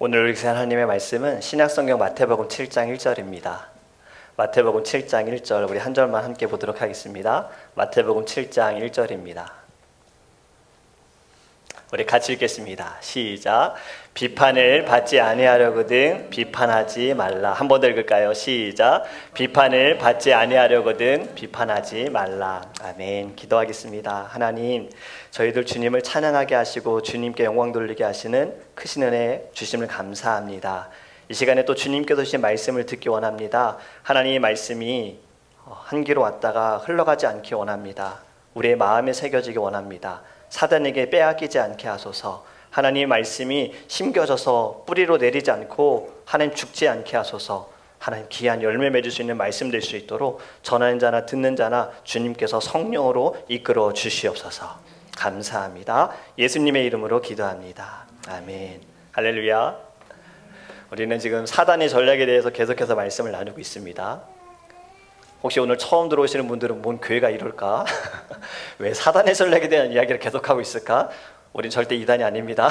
오늘 읽은 하나님의 말씀은 신약성경 마태복음 7장 1절입니다. 마태복음 7장 1절 우리 한 절만 함께 보도록 하겠습니다. 마태복음 7장 1절입니다. 우리 같이 읽겠습니다. 시작. 비판을 받지 아니하려거든 비판하지 말라. 한 번 더 읽을까요? 시작. 비판을 받지 아니하려거든 비판하지 말라. 아멘. 기도하겠습니다. 하나님, 저희들 주님을 찬양하게 하시고 주님께 영광 돌리게 하시는 크신 은혜 주심을 감사합니다. 이 시간에 또 주님께서 주신 말씀을 듣기 원합니다. 하나님의 말씀이 한 귀로 왔다가 흘러가지 않기 원합니다. 우리의 마음에 새겨지기 원합니다. 사단에게 빼앗기지 않게 하소서. 하나님의 말씀이 심겨져서 뿌리로 내리지 않고 하나님 죽지 않게 하소서. 하나님 귀한 열매 맺을 수 있는 말씀 될 수 있도록 전하는 자나 듣는 자나 주님께서 성령으로 이끌어 주시옵소서. 감사합니다. 예수님의 이름으로 기도합니다. 아멘. 할렐루야. 우리는 지금 사단의 전략에 대해서 계속해서 말씀을 나누고 있습니다. 혹시 오늘 처음 들어오시는 분들은 뭔 교회가 이럴까? 왜 사단의 전략에 대한 이야기를 계속하고 있을까? 우린 절대 이단이 아닙니다.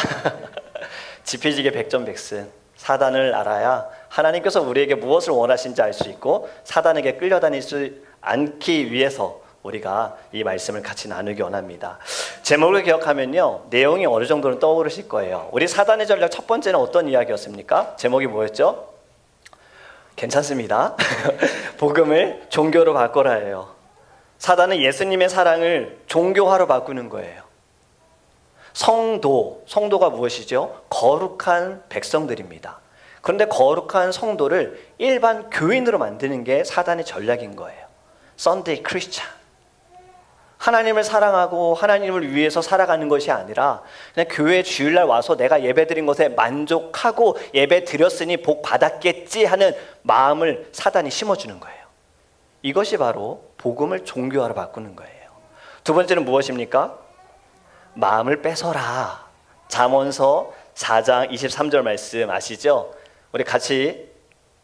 지피지게 백전백승. 사단을 알아야 하나님께서 우리에게 무엇을 원하시는지 알 수 있고 사단에게 끌려다닐 수 않기 위해서 우리가 이 말씀을 같이 나누기 원합니다. 제목을 기억하면요, 내용이 어느 정도는 떠오르실 거예요. 우리 사단의 전략 첫 번째는 어떤 이야기였습니까? 제목이 뭐였죠? 괜찮습니다. 복음을 종교로 바꿔라예요. 사단은 예수님의 사랑을 종교화로 바꾸는 거예요. 성도가 무엇이죠? 거룩한 백성들입니다. 그런데 거룩한 성도를 일반 교인으로 만드는 게 사단의 전략인 거예요. Sunday Christian. 하나님을 사랑하고 하나님을 위해서 살아가는 것이 아니라 그냥 교회 주일날 와서 내가 예배드린 것에 만족하고 예배 드렸으니 복 받았겠지 하는 마음을 사단이 심어주는 거예요. 이것이 바로 복음을 종교화로 바꾸는 거예요. 두 번째는 무엇입니까? 마음을 뺏어라. 잠언서 4장 23절 말씀 아시죠? 우리 같이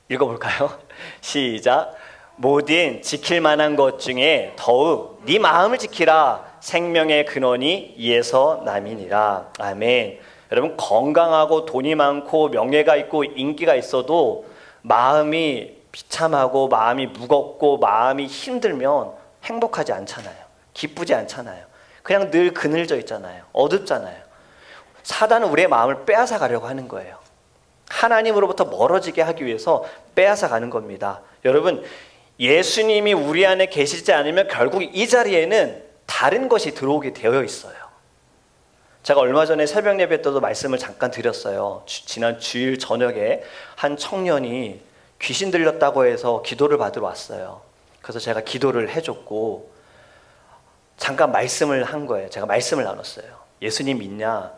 읽어볼까요? 시작. 모든 지킬 만한 것 중에 더욱 네 마음을 지키라. 생명의 근원이 이에서 남이니라. 아멘. 여러분, 건강하고 돈이 많고 명예가 있고 인기가 있어도 마음이 비참하고 마음이 무겁고 마음이 힘들면 행복하지 않잖아요. 기쁘지 않잖아요. 그냥 늘 그늘져 있잖아요. 어둡잖아요. 사단은 우리의 마음을 빼앗아 가려고 하는 거예요. 하나님으로부터 멀어지게 하기 위해서 빼앗아 가는 겁니다. 여러분, 예수님이 우리 안에 계시지 않으면 결국 이 자리에는 다른 것이 들어오게 되어 있어요. 제가 얼마 전에 새벽 예배 때도 말씀을 잠깐 드렸어요. 지난 주일 저녁에 한 청년이 귀신 들렸다고 해서 기도를 받으러 왔어요. 그래서 제가 기도를 해줬고 잠깐 말씀을 한 거예요. 제가 말씀을 나눴어요. 예수님 믿냐?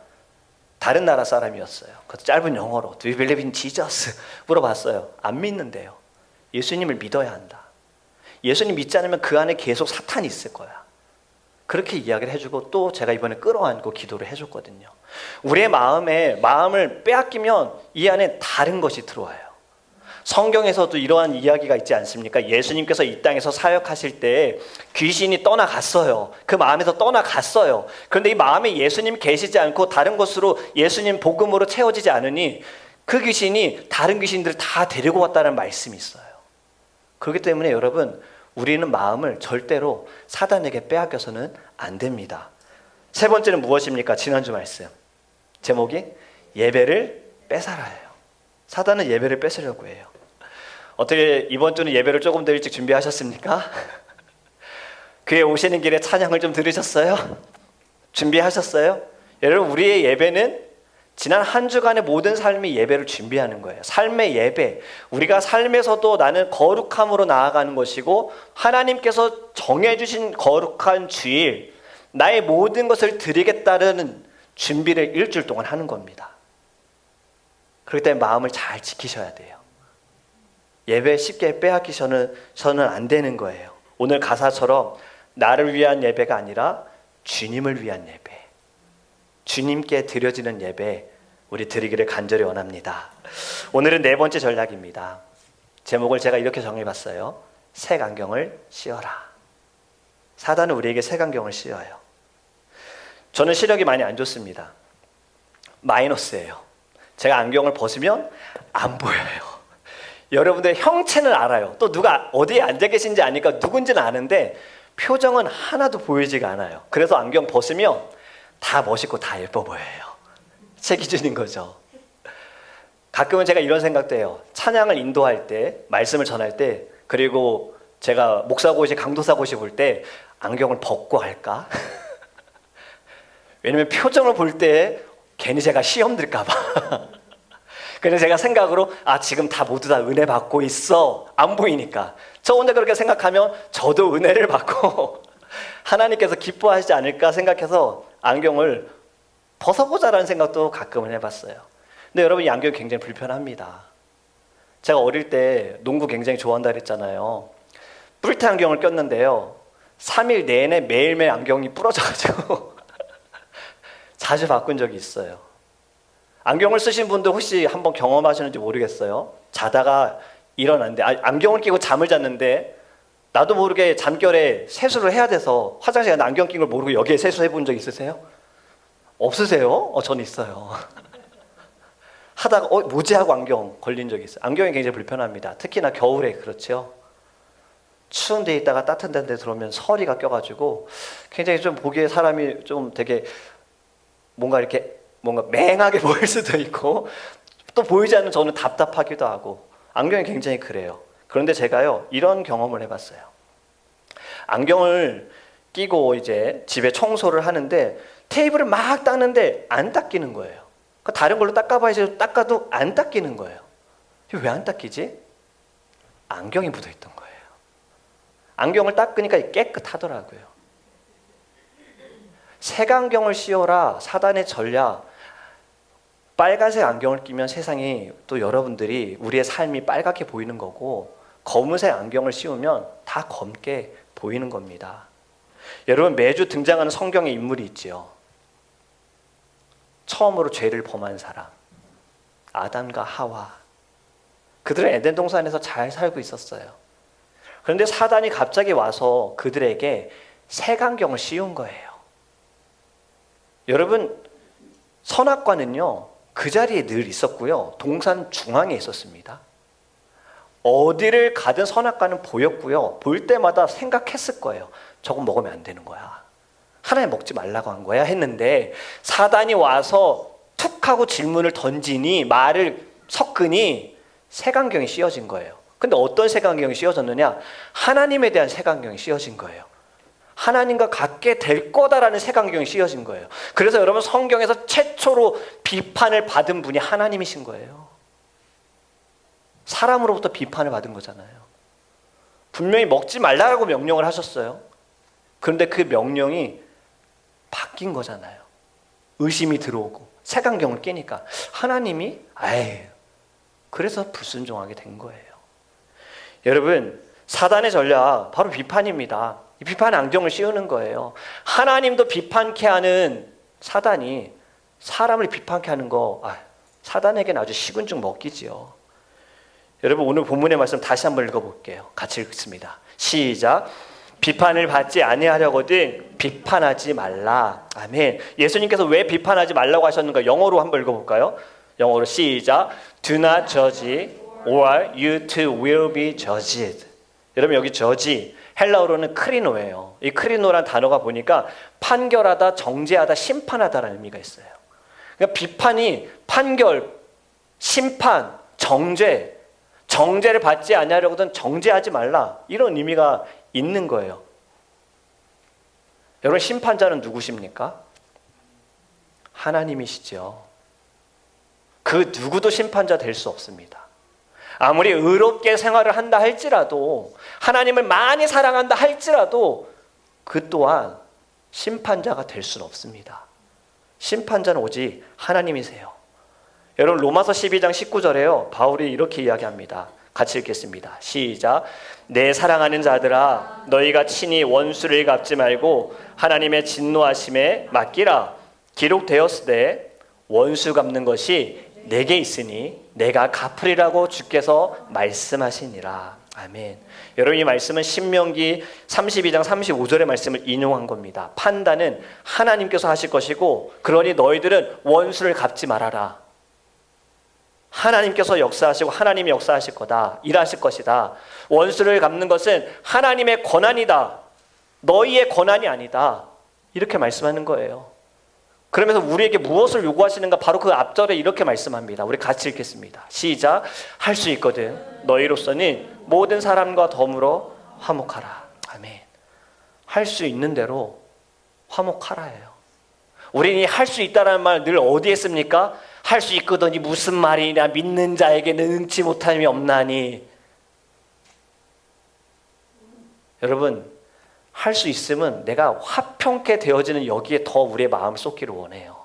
다른 나라 사람이었어요. 그것도 짧은 영어로 Do you believe in Jesus? 물어봤어요. 안 믿는데요. 예수님을 믿어야 한다. 예수님 믿지 않으면 그 안에 계속 사탄이 있을 거야. 그렇게 이야기를 해주고 또 제가 이번에 끌어안고 기도를 해줬거든요. 우리의 마음을 빼앗기면 이 안에 다른 것이 들어와요. 성경에서도 이러한 이야기가 있지 않습니까? 예수님께서 이 땅에서 사역하실 때 귀신이 떠나갔어요. 그 마음에서 떠나갔어요. 그런데 이 마음에 예수님 계시지 않고 다른 것으로 예수님 복음으로 채워지지 않으니 그 귀신이 다른 귀신들을 다 데리고 왔다는 말씀이 있어요. 그렇기 때문에 여러분, 우리는 마음을 절대로 사단에게 빼앗겨서는 안 됩니다. 세 번째는 무엇입니까? 지난주 말씀. 제목이 예배를 뺏어라예요. 사단은 예배를 뺏으려고 해요. 어떻게 이번 주는 예배를 조금 더 일찍 준비하셨습니까? 교회 오시는 길에 찬양을 좀 들으셨어요? 준비하셨어요? 여러분, 우리의 예배는 지난 한 주간의 모든 삶의 예배를 준비하는 거예요. 삶의 예배. 우리가 삶에서도 나는 거룩함으로 나아가는 것이고 하나님께서 정해주신 거룩한 주일, 나의 모든 것을 드리겠다는 준비를 일주일 동안 하는 겁니다. 그렇기 때문에 마음을 잘 지키셔야 돼요. 예배 쉽게 빼앗기셔서는 안 되는 거예요. 오늘 가사처럼 나를 위한 예배가 아니라 주님을 위한 예배, 주님께 드려지는 예배 우리 드리기를 간절히 원합니다. 오늘은 네 번째 전략입니다. 제목을 제가 이렇게 정해봤어요. 색안경을 씌워라. 사단은 우리에게 색안경을 씌워요. 저는 시력이 많이 안 좋습니다. 마이너스예요. 제가 안경을 벗으면 안 보여요. 여러분들 형체는 알아요. 또 누가 어디에 앉아 계신지 아니까 누군지는 아는데 표정은 하나도 보이지가 않아요. 그래서 안경 벗으면 다 멋있고 다 예뻐 보여요. 제 기준인 거죠. 가끔은 제가 이런 생각도 해요. 찬양을 인도할 때, 말씀을 전할 때, 그리고 제가 목사고시, 강도사고시 볼 때 안경을 벗고 할까? 왜냐면 표정을 볼 때 괜히 제가 시험 들까 봐. 그래서 제가 생각으로 지금 다 모두 다 은혜 받고 있어. 안 보이니까. 저 혼자 그렇게 생각하면 저도 은혜를 받고 하나님께서 기뻐하시지 않을까 생각해서 안경을 벗어보자라는 생각도 가끔은 해봤어요. 근데 여러분, 이 안경이 굉장히 불편합니다. 제가 어릴 때 농구 굉장히 좋아한다 그랬잖아요. 뿔테 안경을 꼈는데요, 3일 내내 매일매일 안경이 부러져가지고 자주 바꾼 적이 있어요. 안경을 쓰신 분들 혹시 한번 경험하시는지 모르겠어요. 자다가 일어났는데, 안경을 끼고 잠을 잤는데 나도 모르게 잠결에 세수를 해야 돼서 화장실에 안경 낀 걸 모르고 여기에 세수해 본 적 있으세요? 없으세요? 저는 있어요. 하다가 뭐지 하고 안경 걸린 적이 있어요. 안경이 굉장히 불편합니다. 특히나 겨울에 그렇죠. 추운 데 있다가 따뜻한 데 들어오면 서리가 껴가지고 굉장히 좀 보기에 사람이 좀 되게 뭔가 맹하게 보일 수도 있고, 또 보이지 않는 저는 답답하기도 하고, 안경이 굉장히 그래요. 그런데 제가요, 이런 경험을 해봤어요. 안경을 끼고 이제 집에 청소를 하는데 테이블을 막 닦는데 안 닦이는 거예요. 다른 걸로 닦아봐야지 닦아도 안 닦이는 거예요. 왜 안 닦이지? 안경이 묻어있던 거예요. 안경을 닦으니까 깨끗하더라고요. 색안경을 씌워라, 사단의 전략. 빨간색 안경을 끼면 세상이, 또 여러분들이 우리의 삶이 빨갛게 보이는 거고, 검은색 안경을 씌우면 다 검게 보이는 겁니다. 여러분, 매주 등장하는 성경의 인물이 있지요. 처음으로 죄를 범한 사람, 아담과 하와. 그들은 에덴 동산에서 잘 살고 있었어요. 그런데 사단이 갑자기 와서 그들에게 색안경을 씌운 거예요. 여러분, 선악과는요, 그 자리에 늘 있었고요, 동산 중앙에 있었습니다. 어디를 가든 선악과는 보였고요, 볼 때마다 생각했을 거예요. 저건 먹으면 안 되는 거야, 하나님 먹지 말라고 한 거야 했는데, 사단이 와서 툭 하고 질문을 던지니, 말을 섞으니 색안경이 씌워진 거예요. 근데 어떤 색안경이 씌워졌느냐? 하나님에 대한 색안경이 씌워진 거예요. 하나님과 같게 될 거다라는 색안경이 씌워진 거예요. 그래서 여러분, 성경에서 최초로 비판을 받은 분이 하나님이신 거예요. 사람으로부터 비판을 받은 거잖아요. 분명히 먹지 말라고 명령을 하셨어요. 그런데 그 명령이 바뀐 거잖아요. 의심이 들어오고 색안경을 끼니까 하나님이 그래서 불순종하게 된 거예요. 여러분, 사단의 전략 바로 비판입니다. 이 비판의 안경을 씌우는 거예요. 하나님도 비판케 하는 사단이 사람을 비판케 하는 거, 사단에게는 아주 식은죽 먹기지요. 여러분, 오늘 본문의 말씀 다시 한번 읽어볼게요. 같이 읽습니다. 시작. 비판을 받지 아니하려거든 비판하지 말라. 아멘. 예수님께서 왜 비판하지 말라고 하셨는가? 영어로 한번 읽어볼까요? 영어로 시작. Do not judge or you too will be judged. 여러분, 여기 judge 헬라어로는 크리노예요. 이 크리노란 단어가 보니까 판결하다, 정죄하다, 심판하다라는 의미가 있어요. 그러니까 비판이 판결, 심판, 정죄를 받지 아니하려거든 정죄하지 말라, 이런 의미가 있는 거예요. 여러분, 심판자는 누구십니까? 하나님이시죠. 그 누구도 심판자 될 수 없습니다. 아무리 의롭게 생활을 한다 할지라도, 하나님을 많이 사랑한다 할지라도 그 또한 심판자가 될 수는 없습니다. 심판자는 오직 하나님이세요. 여러분, 로마서 12장 19절에요, 바울이 이렇게 이야기합니다. 같이 읽겠습니다. 시작. 내 사랑하는 자들아, 너희가 친히 원수를 갚지 말고 하나님의 진노하심에 맡기라. 기록되었으되 원수 갚는 것이 내게 있으니 내가 갚으리라고 주께서 말씀하시니라. 아멘. 여러분, 이 말씀은 신명기 32장 35절의 말씀을 인용한 겁니다. 판단은 하나님께서 하실 것이고, 그러니 너희들은 원수를 갚지 말아라. 하나님께서 역사하시고 하나님이 역사하실 거다. 일하실 것이다. 원수를 갚는 것은 하나님의 권한이다. 너희의 권한이 아니다. 이렇게 말씀하는 거예요. 그러면서 우리에게 무엇을 요구하시는가? 바로 그 앞절에 이렇게 말씀합니다. 우리 같이 읽겠습니다. 시작. 할 수 있거든 너희로서는 모든 사람과 더불어 화목하라. 아멘. 할 수 있는 대로 화목하라예요. 우리는 할 수 있다라는 말 늘 어디에 씁니까? 할 수 있거든이 무슨 말이냐, 믿는 자에게는 능치 못함이 없나니. 여러분, 할 수 있으면 내가 화평케 되어지는 여기에 더 우리의 마음을 쏟기를 원해요.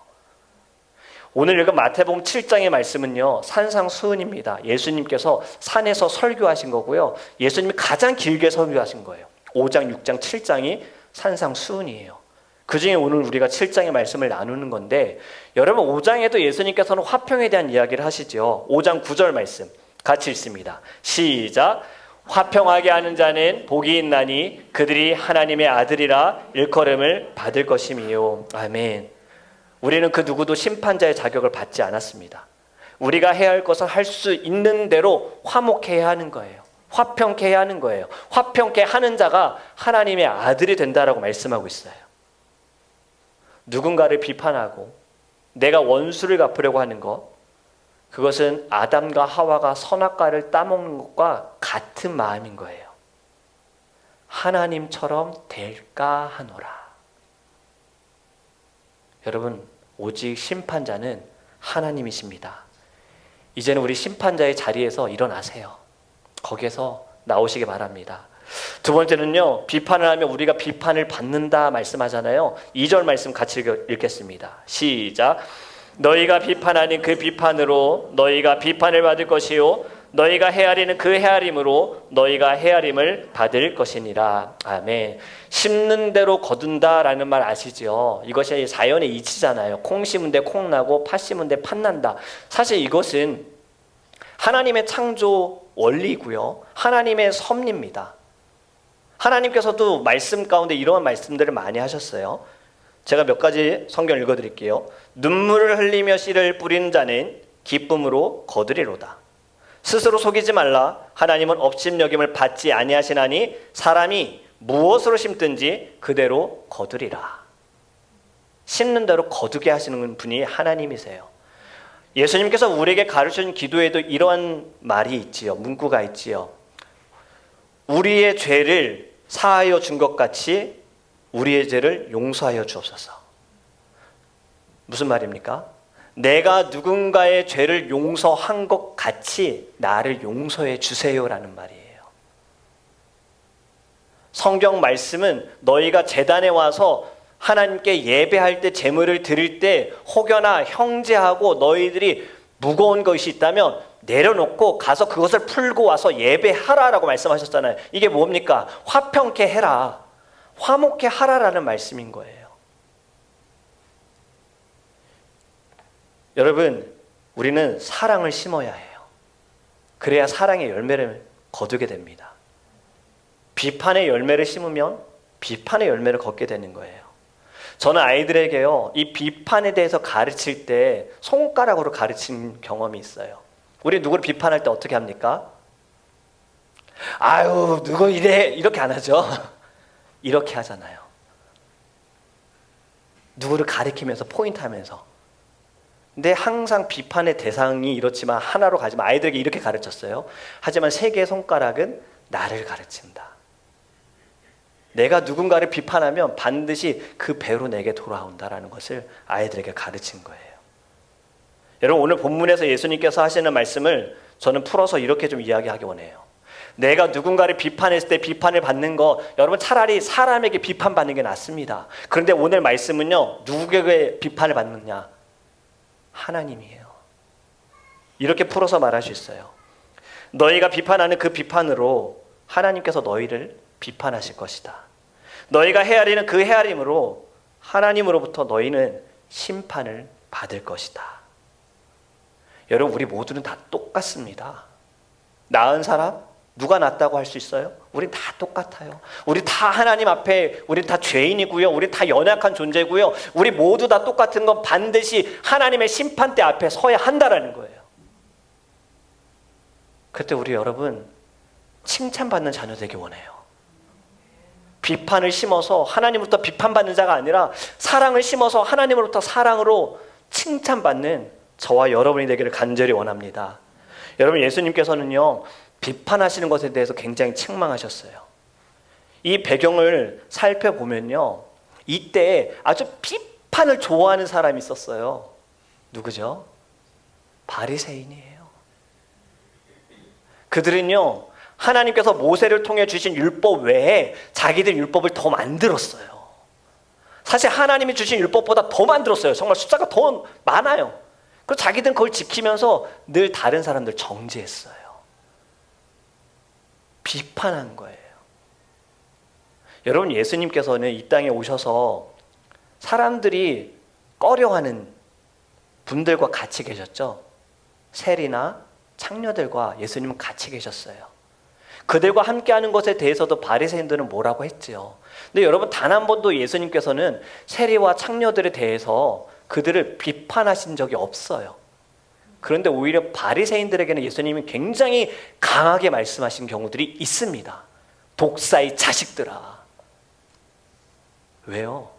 오늘 읽은 마태복음 7장의 말씀은요, 산상수훈입니다. 예수님께서 산에서 설교하신 거고요, 예수님이 가장 길게 설교하신 거예요. 5장, 6장, 7장이 산상수훈이에요. 그 중에 오늘 우리가 7장의 말씀을 나누는 건데, 여러분 5장에도 예수님께서는 화평에 대한 이야기를 하시죠. 5장 9절 말씀 같이 읽습니다. 시작. 화평하게 하는 자는 복이 있나니 그들이 하나님의 아들이라 일컬음을 받을 것임이요. 아멘. 우리는 그 누구도 심판자의 자격을 받지 않았습니다. 우리가 해야 할 것은 할 수 있는 대로 화목해야 하는 거예요. 화평케 해야 하는 거예요. 화평케 하는 자가 하나님의 아들이 된다라고 말씀하고 있어요. 누군가를 비판하고 내가 원수를 갚으려고 하는 것, 그것은 아담과 하와가 선악과를 따먹는 것과 같은 마음인 거예요. 하나님처럼 될까 하노라. 여러분, 오직 심판자는 하나님이십니다. 이제는 우리 심판자의 자리에서 일어나세요. 거기에서 나오시기 바랍니다. 두 번째는요, 비판을 하면 우리가 비판을 받는다 말씀하잖아요. 2절 말씀 같이 읽겠습니다. 시작. 너희가 비판하는 그 비판으로 너희가 비판을 받을 것이요 너희가 헤아리는 그 헤아림으로 너희가 헤아림을 받을 것이니라. 아멘. 심는 대로 거둔다라는 말 아시죠? 이것이 자연의 이치잖아요. 콩 심은 데 콩 나고 팥 심은 데 팥 난다. 사실 이것은 하나님의 창조 원리이고요, 하나님의 섭리입니다. 하나님께서도 말씀 가운데 이러한 말씀들을 많이 하셨어요. 제가 몇 가지 성경 읽어드릴게요. 눈물을 흘리며 씨를 뿌리는 자는 기쁨으로 거두리로다. 스스로 속이지 말라. 하나님은 업신여김을 받지 아니하시나니 사람이 무엇으로 심든지 그대로 거두리라. 심는 대로 거두게 하시는 분이 하나님이세요. 예수님께서 우리에게 가르쳐준 기도에도 이러한 말이 있지요. 문구가 있지요. 우리의 죄를 사하여 준 것 같이 우리의 죄를 용서하여 주옵소서. 무슨 말입니까? 내가 누군가의 죄를 용서한 것 같이 나를 용서해 주세요라는 말이에요. 성경 말씀은 너희가 제단에 와서 하나님께 예배할 때, 제물을 드릴 때 혹여나 형제하고 너희들이 무거운 것이 있다면 내려놓고 가서 그것을 풀고 와서 예배하라라고 말씀하셨잖아요. 이게 뭡니까? 화평케 해라, 화목케 하라라는 말씀인 거예요. 여러분, 우리는 사랑을 심어야 해요. 그래야 사랑의 열매를 거두게 됩니다. 비판의 열매를 심으면 비판의 열매를 걷게 되는 거예요. 저는 아이들에게요, 이 비판에 대해서 가르칠 때 손가락으로 가르친 경험이 있어요. 우리 누구를 비판할 때 어떻게 합니까? 아유, 누구 이래, 이렇게 안 하죠. 이렇게 하잖아요. 누구를 가리키면서 포인트 하면서. 근데 항상 비판의 대상이 이렇지만 하나로 가지만 아이들에게 이렇게 가르쳤어요. 하지만 세 개의 손가락은 나를 가르친다. 내가 누군가를 비판하면 반드시 그 배로 내게 돌아온다라는 것을 아이들에게 가르친 거예요. 여러분, 오늘 본문에서 예수님께서 하시는 말씀을 저는 풀어서 이렇게 좀 이야기하기 원해요. 내가 누군가를 비판했을 때 비판을 받는 거, 여러분 차라리 사람에게 비판받는 게 낫습니다. 그런데 오늘 말씀은요, 누구에게 비판을 받느냐? 하나님이에요. 이렇게 풀어서 말할 수 있어요. 너희가 비판하는 그 비판으로 하나님께서 너희를 비판하실 것이다. 너희가 헤아리는 그 헤아림으로 하나님으로부터 너희는 심판을 받을 것이다. 여러분, 우리 모두는 다 똑같습니다. 나은 사람? 누가 낫다고 할 수 있어요? 우린 다 똑같아요. 우리 다 하나님 앞에, 우린 다 죄인이고요, 우리 다 연약한 존재고요, 우리 모두 다 똑같은 건 반드시 하나님의 심판대 앞에 서야 한다라는 거예요. 그때 우리 여러분 칭찬받는 자녀 되기 원해요. 비판을 심어서 하나님으로부터 비판받는 자가 아니라 사랑을 심어서 하나님으로부터 사랑으로 칭찬받는 저와 여러분이 되기를 간절히 원합니다. 여러분, 예수님께서는요, 비판하시는 것에 대해서 굉장히 책망하셨어요. 이 배경을 살펴보면요, 이때 아주 비판을 좋아하는 사람이 있었어요. 누구죠? 바리새인이에요. 그들은요, 하나님께서 모세를 통해 주신 율법 외에 자기들 율법을 더 만들었어요. 사실 하나님이 주신 율법보다 더 만들었어요. 정말 숫자가 더 많아요. 그래서 자기들은 그걸 지키면서 늘 다른 사람들 정죄했어요. 비판한 거예요. 여러분, 예수님께서는 이 땅에 오셔서 사람들이 꺼려하는 분들과 같이 계셨죠. 세리나 창녀들과 예수님은 같이 계셨어요. 그들과 함께하는 것에 대해서도 바리새인들은 뭐라고 했지요. 근데 여러분, 단 한 번도 예수님께서는 세리와 창녀들에 대해서 그들을 비판하신 적이 없어요. 그런데 오히려 바리새인들에게는 예수님이 굉장히 강하게 말씀하신 경우들이 있습니다. 독사의 자식들아. 왜요?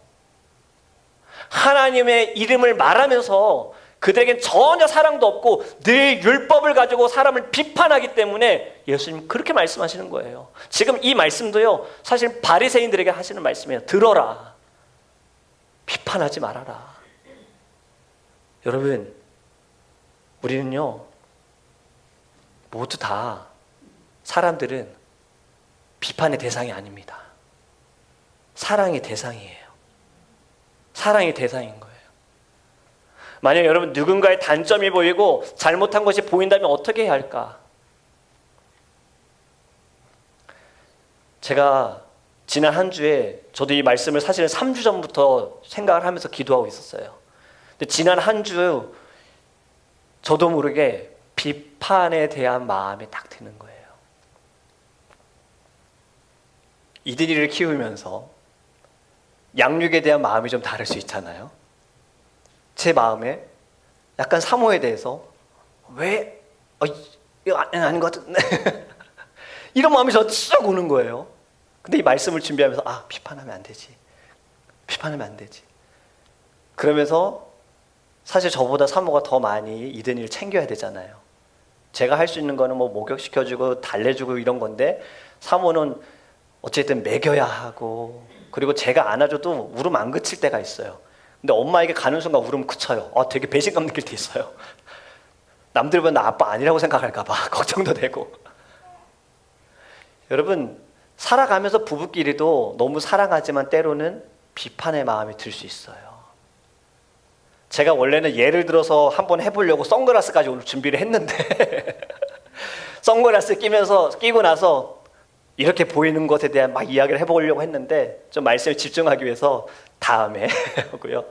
하나님의 이름을 말하면서 그들에겐 전혀 사랑도 없고 늘 율법을 가지고 사람을 비판하기 때문에 예수님 그렇게 말씀하시는 거예요. 지금 이 말씀도요, 사실 바리새인들에게 하시는 말씀이에요. 들어라. 비판하지 말아라. 여러분, 우리는요, 모두 다 사람들은 비판의 대상이 아닙니다. 사랑의 대상이에요. 사랑의 대상인 거예요. 만약 여러분 누군가의 단점이 보이고 잘못한 것이 보인다면 어떻게 해야 할까? 제가 지난 한 주에 저도 이 말씀을 사실은 3주 전부터 생각을 하면서 기도하고 있었어요. 근데 지난 한 주 저도 모르게 비판에 대한 마음이 딱 드는 거예요. 이들이를 키우면서 양육에 대한 마음이 좀 다를 수 있잖아요. 제 마음에 약간 사모에 대해서 왜 이거 아닌 것 같은데 이런 마음이 저 쭉 오는 거예요. 근데 이 말씀을 준비하면서 비판하면 안 되지. 비판하면 안 되지. 그러면서 사실 저보다 사모가 더 많이 이든이를 챙겨야 되잖아요. 제가 할 수 있는 거는 뭐 목욕시켜주고 달래주고 이런 건데 사모는 어쨌든 먹여야 하고, 그리고 제가 안아줘도 울음 안 그칠 때가 있어요. 근데 엄마에게 가는 순간 울음 그쳐요. 되게 배신감 느낄 때 있어요. 남들 보면 나 아빠 아니라고 생각할까 봐 걱정도 되고. 여러분, 살아가면서 부부끼리도 너무 사랑하지만 때로는 비판의 마음이 들 수 있어요. 제가 원래는 예를 들어서 한번 해보려고 선글라스까지 오늘 준비를 했는데 선글라스 끼고 나서 이렇게 보이는 것에 대한 막 이야기를 해보려고 했는데 좀 말씀에 집중하기 위해서 다음에 하고요.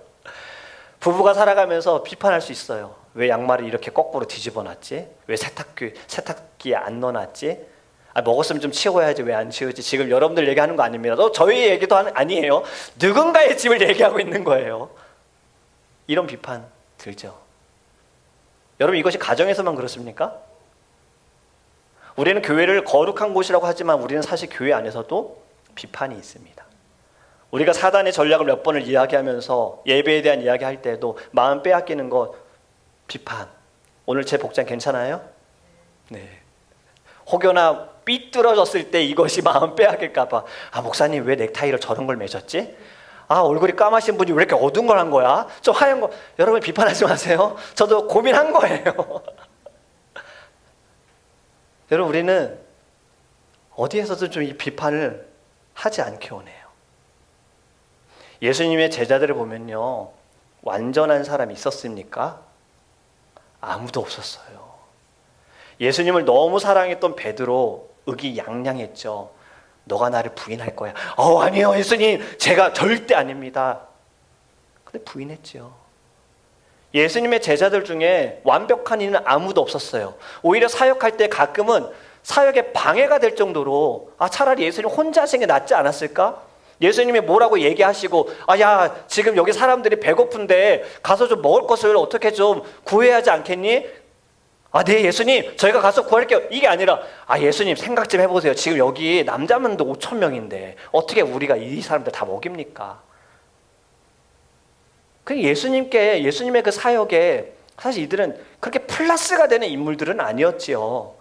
부부가 살아가면서 비판할 수 있어요. 왜 양말을 이렇게 거꾸로 뒤집어 놨지? 왜 세탁기에 안 넣어놨지? 먹었으면 좀 치워야지, 왜 안 치우지? 지금 여러분들 얘기하는 거 아닙니다. 저희 얘기도 아니에요. 누군가의 집을 얘기하고 있는 거예요. 이런 비판 들죠. 여러분, 이것이 가정에서만 그렇습니까? 우리는 교회를 거룩한 곳이라고 하지만 우리는 사실 교회 안에서도 비판이 있습니다. 우리가 사단의 전략을 몇 번을 이야기하면서 예배에 대한 이야기할 때도 마음 빼앗기는 것, 비판. 오늘 제 복장 괜찮아요? 네. 혹여나 삐뚤어졌을 때 이것이 마음 빼앗길까 봐. 목사님 왜 넥타이를 저런 걸 매셨지? 얼굴이 까마신 분이 왜 이렇게 어두운 걸 한 거야? 좀 하얀 거. 여러분, 비판하지 마세요. 저도 고민한 거예요. 여러분, 우리는 어디에서든 좀 이 비판을 하지 않게 원해요. 예수님의 제자들을 보면요, 완전한 사람이 있었습니까? 아무도 없었어요. 예수님을 너무 사랑했던 베드로 의기양양했죠. 너가 나를 부인할 거야. 아니에요 예수님, 제가 절대 아닙니다. 근데 부인했죠. 예수님의 제자들 중에 완벽한 이는 아무도 없었어요. 오히려 사역할 때 가끔은 사역에 방해가 될 정도로 차라리 예수님 혼자 하시는 게 낫지 않았을까? 예수님이 뭐라고 얘기하시고 야, 지금 여기 사람들이 배고픈데 가서 좀 먹을 것을 어떻게 좀 구해야 하지 않겠니? 네, 예수님, 저희가 가서 구할게요. 이게 아니라, 예수님, 생각 좀 해보세요. 지금 여기 남자만 5천 명인데 어떻게 우리가 이 사람들 다 먹입니까? 그 예수님의 그 사역에 사실 이들은 그렇게 플러스가 되는 인물들은 아니었지요.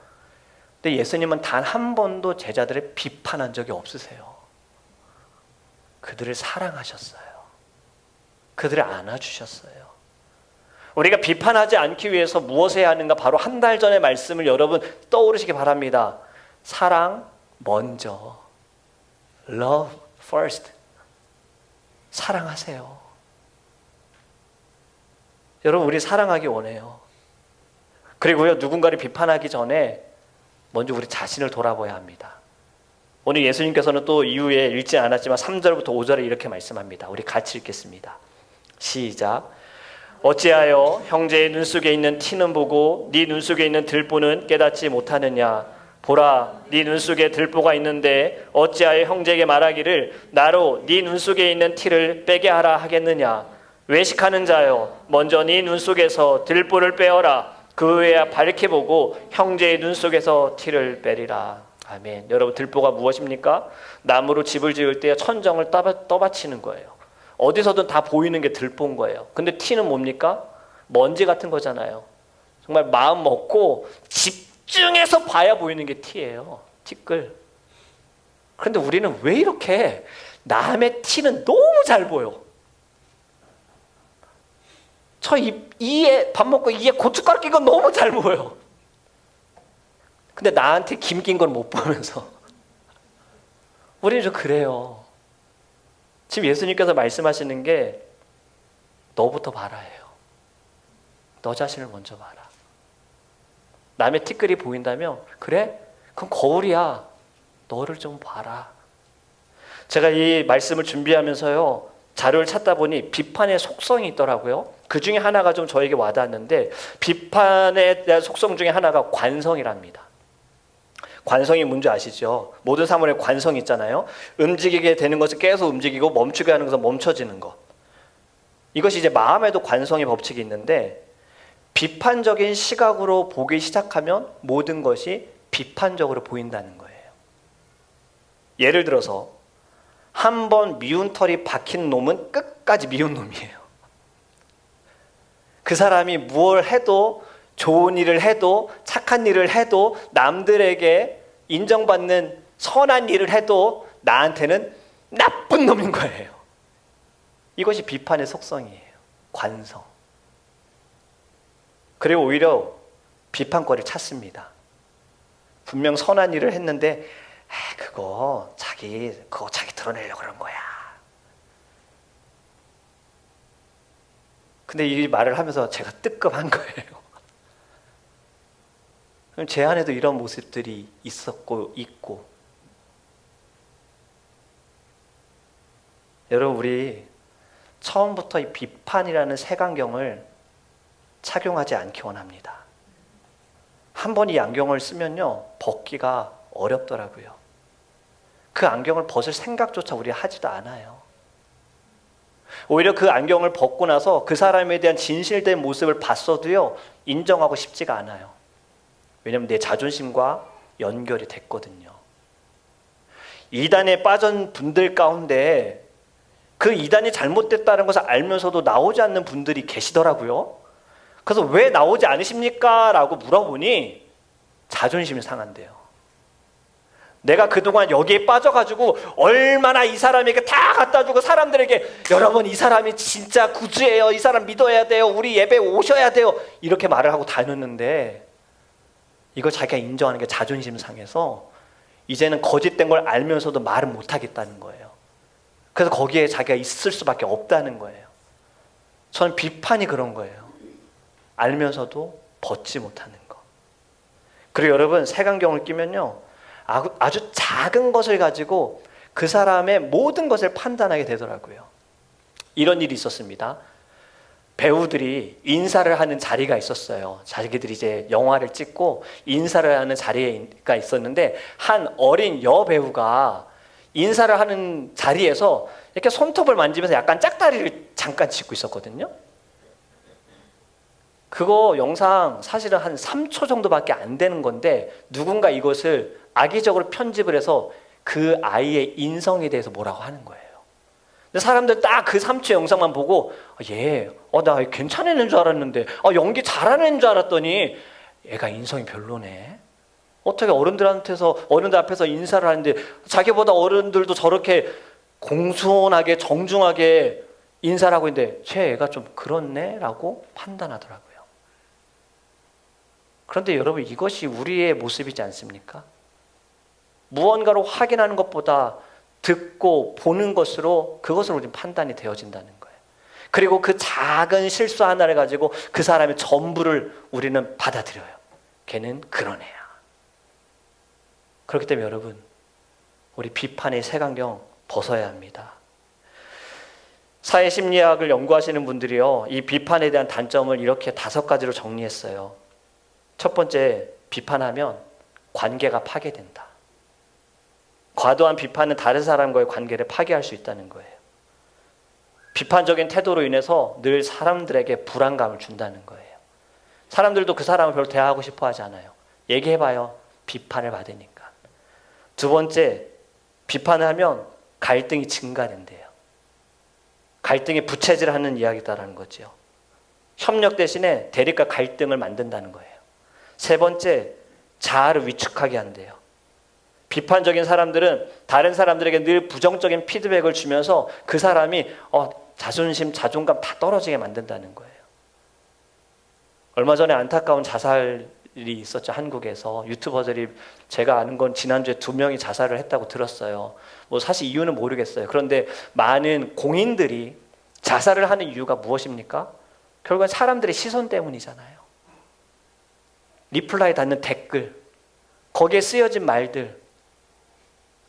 근데 예수님은 단 한 번도 제자들을 비판한 적이 없으세요. 그들을 사랑하셨어요. 그들을 안아주셨어요. 우리가 비판하지 않기 위해서 무엇을 해야 하는가? 바로 한 달 전의 말씀을 여러분 떠오르시기 바랍니다. 사랑 먼저. Love first. 사랑하세요. 여러분, 우리 사랑하기 원해요. 그리고요, 누군가를 비판하기 전에 먼저 우리 자신을 돌아봐야 합니다. 오늘 예수님께서는 또 이후에 읽지 않았지만 3절부터 5절에 이렇게 말씀합니다. 우리 같이 읽겠습니다. 시작. 어찌하여 형제의 눈 속에 있는 티는 보고 네 눈 속에 있는 들보는 깨닫지 못하느냐? 보라, 네 눈 속에 들보가 있는데 어찌하여 형제에게 말하기를 나로 네 눈 속에 있는 티를 빼게 하라 하겠느냐? 외식하는 자여, 먼저 네 눈 속에서 들보를 빼어라. 그 후에야 밝게 보고 형제의 눈 속에서 티를 빼리라. 아멘. 여러분, 들보가 무엇입니까? 나무로 집을 지을 때 천정을 떠받치는 거예요. 어디서든 다 보이는 게 들보인 거예요. 근데 티는 뭡니까? 먼지 같은 거잖아요. 정말 마음 먹고 집중해서 봐야 보이는 게 티예요. 티끌. 그런데 우리는 왜 이렇게 남의 티는 너무 잘 보여? 저 이에 밥 먹고 이에 고춧가루 낀 건 너무 잘 보여. 근데 나한테 김 낀 건 못 보면서 우리는 좀 그래요. 지금 예수님께서 말씀하시는 게 너부터 봐라예요. 너 자신을 먼저 봐라. 남의 티끌이 보인다면 그래? 그건 거울이야. 너를 좀 봐라. 제가 이 말씀을 준비하면서요, 자료를 찾다 보니 비판의 속성이 있더라고요. 그 중에 하나가 좀 저에게 와닿았는데, 비판에 대한 속성 중에 하나가 관성이랍니다. 관성이 뭔지 아시죠? 모든 사물에 관성이 있잖아요. 움직이게 되는 것을 계속 움직이고 멈추게 하는 것은 멈춰지는 것. 이것이 이제 마음에도 관성의 법칙이 있는데, 비판적인 시각으로 보기 시작하면 모든 것이 비판적으로 보인다는 거예요. 예를 들어서 한 번 미운 털이 박힌 놈은 끝까지 미운 놈이에요. 그 사람이 무엇을 해도, 좋은 일을 해도, 착한 일을 해도, 남들에게 인정받는 선한 일을 해도 나한테는 나쁜 놈인 거예요. 이것이 비판의 속성이에요. 관성. 그리고 오히려 비판거리를 찾습니다. 분명 선한 일을 했는데 그거 자기 드러내려고 그런 거야. 근데 이 말을 하면서 제가 뜨끔한 거예요. 제 안에도 이런 모습들이 있었고 있고. 여러분, 우리 처음부터 이 비판이라는 색안경을 착용하지 않기 원합니다. 한 번 이 안경을 쓰면요, 벗기가 어렵더라고요. 그 안경을 벗을 생각조차 우리가 하지도 않아요. 오히려 그 안경을 벗고 나서 그 사람에 대한 진실된 모습을 봤어도요, 인정하고 싶지가 않아요. 왜냐하면 내 자존심과 연결이 됐거든요. 이단에 빠진 분들 가운데 그 이단이 잘못됐다는 것을 알면서도 나오지 않는 분들이 계시더라고요. 그래서 왜 나오지 않으십니까? 라고 물어보니 자존심이 상한대요. 내가 그동안 여기에 빠져가지고 얼마나 이 사람에게 다 갖다 주고 사람들에게 여러분, 이 사람이 진짜 구주예요. 이 사람 믿어야 돼요. 우리 예배 오셔야 돼요. 이렇게 말을 하고 다녔는데, 이걸 자기가 인정하는 게 자존심 상해서 이제는 거짓된 걸 알면서도 말을 못하겠다는 거예요. 그래서 거기에 자기가 있을 수밖에 없다는 거예요. 저는 비판이 그런 거예요. 알면서도 벗지 못하는 거. 그리고 여러분, 색안경을 끼면요, 아주 작은 것을 가지고 그 사람의 모든 것을 판단하게 되더라고요. 이런 일이 있었습니다. 배우들이 인사를 하는 자리가 있었어요. 자기들이 이제 영화를 찍고 인사를 하는 자리가 있었는데, 한 어린 여배우가 인사를 하는 자리에서 이렇게 손톱을 만지면서 약간 짝다리를 잠깐 짚고 있었거든요. 그거 영상 사실은 한 3초 정도밖에 안 되는 건데 누군가 이것을 악의적으로 편집을 해서 그 아이의 인성에 대해서 뭐라고 하는 거예요. 근데 사람들 딱 그 3초 영상만 보고 나 괜찮은 애인 줄 알았는데 연기 잘하는 애인 줄 알았더니 얘가 인성이 별로네. 어떻게 어른들 앞에서 인사를 하는데 자기보다 어른들도 저렇게 공손하게 정중하게 인사를 하고 있는데 쟤 애가 좀 그렇네 라고 판단하더라고요. 그런데 여러분, 이것이 우리의 모습이지 않습니까? 무언가로 확인하는 것보다 듣고 보는 것으로 그것으로 우리는 판단이 되어진다는 거예요. 그리고 그 작은 실수 하나를 가지고 그 사람의 전부를 우리는 받아들여요. 걔는 그런 애야. 그렇기 때문에 여러분, 우리 비판의 색안경 벗어야 합니다. 사회심리학을 연구하시는 분들이요, 이 비판에 대한 단점을 이렇게 5가지로 정리했어요. 첫 번째, 비판하면 관계가 파괴된다. 과도한 비판은 다른 사람과의 관계를 파괴할 수 있다는 거예요. 비판적인 태도로 인해서 늘 사람들에게 불안감을 준다는 거예요. 사람들도 그 사람을 별로 대화하고 싶어 하지 않아요. 얘기해봐요. 비판을 받으니까. 두 번째, 비판을 하면 갈등이 증가된대요. 갈등이 부채질하는 이야기다라는 거죠. 협력 대신에 대립과 갈등을 만든다는 거예요. 세 번째, 자아를 위축하게 한대요. 비판적인 사람들은 다른 사람들에게 늘 부정적인 피드백을 주면서 그 사람이 자존심, 자존감 다 떨어지게 만든다는 거예요. 얼마 전에 안타까운 자살이 있었죠. 한국에서 유튜버들이, 제가 아는 건 지난주에 2명이 자살을 했다고 들었어요. 사실 이유는 모르겠어요. 그런데 많은 공인들이 자살을 하는 이유가 무엇입니까? 결국은 사람들의 시선 때문이잖아요. 리플라이 닿는 댓글, 거기에 쓰여진 말들,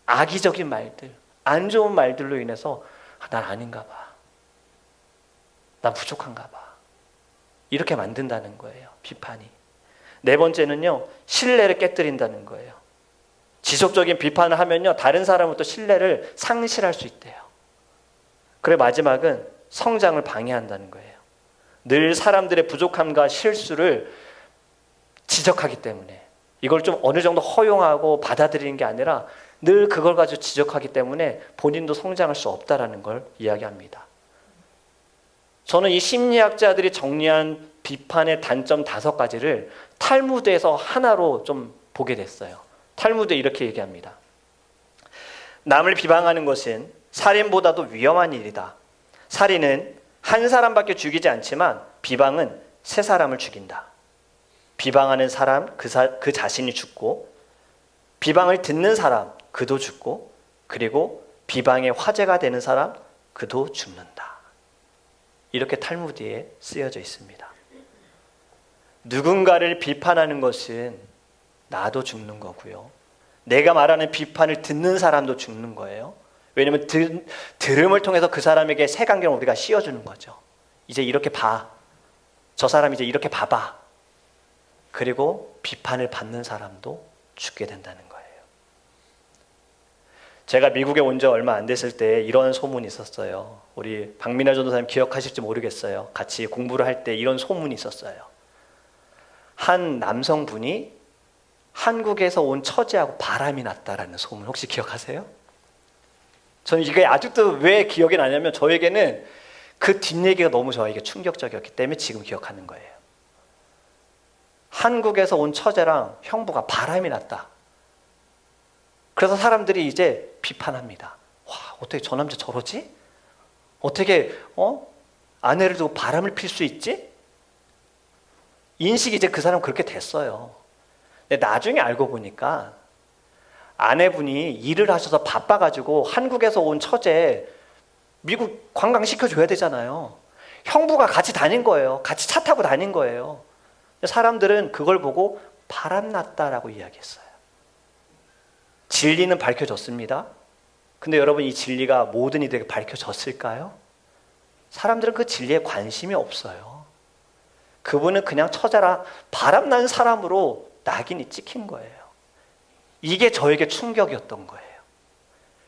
악의적인 말들, 안 좋은 말들로 인해서 난 아닌가 봐, 난 부족한가 봐, 이렇게 만든다는 거예요. 비판이. 네 번째는요, 신뢰를 깨뜨린다는 거예요. 지속적인 비판을 하면요, 다른 사람부터 신뢰를 상실할 수 있대요. 그리고 마지막은 성장을 방해한다는 거예요. 늘 사람들의 부족함과 실수를 지적하기 때문에, 이걸 좀 어느 정도 허용하고 받아들이는 게 아니라 늘 그걸 가지고 지적하기 때문에 본인도 성장할 수 없다라는 걸 이야기합니다. 저는 이 심리학자들이 정리한 비판의 단점 5가지를 탈무드에서 하나로 좀 보게 됐어요. 탈무드에 이렇게 얘기합니다. 남을 비방하는 것은 살인보다도 위험한 일이다. 살인은 한 사람밖에 죽이지 않지만 비방은 3사람을 죽인다. 비방하는 사람, 그 자신이 죽고, 비방을 듣는 사람, 그도 죽고, 그리고 비방의 화제가 되는 사람, 그도 죽는다. 이렇게 탈무드에 쓰여져 있습니다. 누군가를 비판하는 것은 나도 죽는 거고요, 내가 말하는 비판을 듣는 사람도 죽는 거예요. 왜냐하면 들음을 통해서 그 사람에게 색안경을 우리가 씌워주는 거죠. 이제 이렇게 봐, 저 사람 이제 이렇게 봐봐. 그리고 비판을 받는 사람도 죽게 된다는 거예요. 제가 미국에 온 지 얼마 안 됐을 때 이런 소문이 있었어요. 우리 박민아 전도사님 기억하실지 모르겠어요. 같이 공부를 할 때 이런 소문이 있었어요. 한 남성분이 한국에서 온 처제하고 바람이 났다라는 소문, 혹시 기억하세요? 저는 이게 아직도 왜 기억이 나냐면, 저에게는 그 뒷얘기가 너무 저에게 충격적이었기 때문에 지금 기억하는 거예요. 한국에서 온 처제랑 형부가 바람이 났다. 그래서 사람들이 이제 비판합니다. 와, 어떻게 저 남자 저러지? 어떻게 아내를 두고 바람을 필 수 있지? 인식이 이제 그 사람 그렇게 됐어요. 근데 나중에 알고 보니까 아내분이 일을 하셔서 바빠가지고 한국에서 온 처제 미국 관광시켜줘야 되잖아요. 형부가 같이 다닌 거예요. 같이 차 타고 다닌 거예요. 사람들은 그걸 보고 바람났다라고 이야기했어요. 진리는 밝혀졌습니다. 근데 여러분, 이 진리가 모든 이들에게 밝혀졌을까요? 사람들은 그 진리에 관심이 없어요. 그분은 그냥 처자라 바람난 사람으로 낙인이 찍힌 거예요. 이게 저에게 충격이었던 거예요.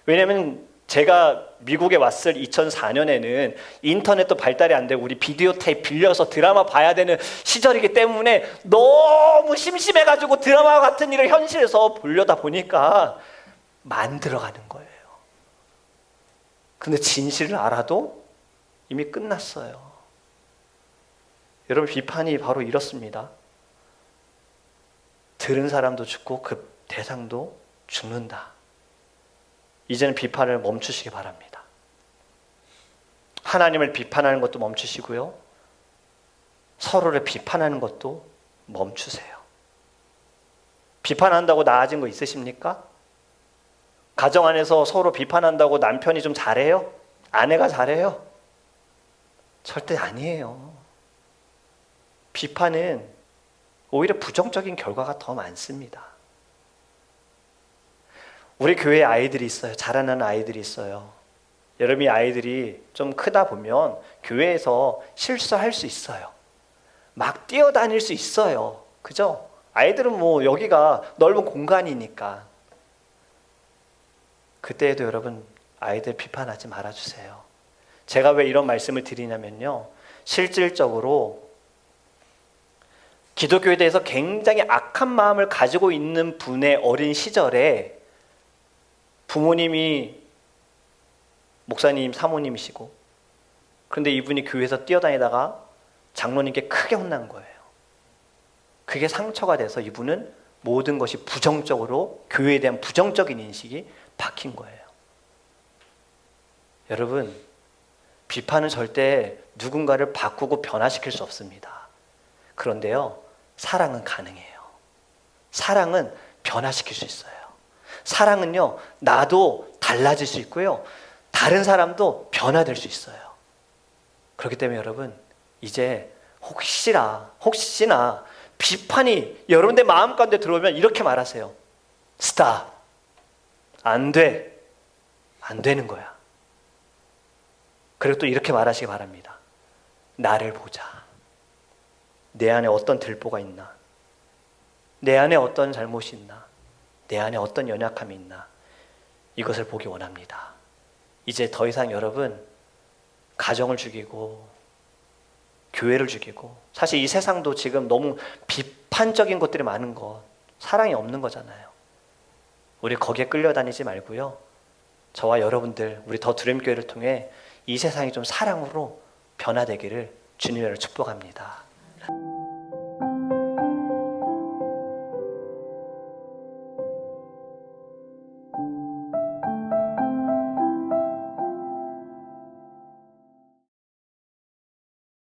왜냐하면 제가 미국에 왔을 2004년에는 인터넷도 발달이 안 되고 우리 비디오 테이프 빌려서 드라마 봐야 되는 시절이기 때문에 너무 심심해가지고 드라마 같은 일을 현실에서 보려다 보니까 만들어가는 거예요. 근데 진실을 알아도 이미 끝났어요. 여러분, 비판이 바로 이렇습니다. 들은 사람도 죽고 그 대상도 죽는다. 이제는 비판을 멈추시기 바랍니다. 하나님을 비판하는 것도 멈추시고요. 서로를 비판하는 것도 멈추세요. 비판한다고 나아진 거 있으십니까? 가정 안에서 서로 비판한다고 남편이 좀 잘해요? 아내가 잘해요? 절대 아니에요. 비판은 오히려 부정적인 결과가 더 많습니다. 우리 교회에 아이들이 있어요. 자라나는 아이들이 있어요. 여러분이 아이들이 좀 크다 보면 교회에서 실수할 수 있어요. 막 뛰어다닐 수 있어요. 그죠? 아이들은 뭐 여기가 넓은 공간이니까. 그때에도 여러분, 아이들 비판하지 말아주세요. 제가 왜 이런 말씀을 드리냐면요, 실질적으로 기독교에 대해서 굉장히 악한 마음을 가지고 있는 분의 어린 시절에 부모님이 목사님, 사모님이시고, 그런데 이분이 교회에서 뛰어다니다가 장로님께 크게 혼난 거예요. 그게 상처가 돼서 이분은 모든 것이 부정적으로, 교회에 대한 부정적인 인식이 박힌 거예요. 여러분, 비판은 절대 누군가를 바꾸고 변화시킬 수 없습니다. 그런데요, 사랑은 가능해요. 사랑은 변화시킬 수 있어요. 사랑은요, 나도 달라질 수 있고요, 다른 사람도 변화될 수 있어요. 그렇기 때문에 여러분, 이제 혹시나 비판이 여러분들 마음 가운데 들어오면 이렇게 말하세요. 스탑. 안 돼. 안 되는 거야. 그리고 또 이렇게 말하시기 바랍니다. 나를 보자. 내 안에 어떤 들보가 있나? 내 안에 어떤 잘못이 있나? 내 안에 어떤 연약함이 있나? 이것을 보기 원합니다. 이제 더 이상 여러분, 가정을 죽이고 교회를 죽이고, 사실 이 세상도 지금 너무 비판적인 것들이 많은 것, 사랑이 없는 거잖아요. 우리 거기에 끌려다니지 말고요, 저와 여러분들, 우리 더 드림교회를 통해 이 세상이 좀 사랑으로 변화되기를 주님으로 축복합니다.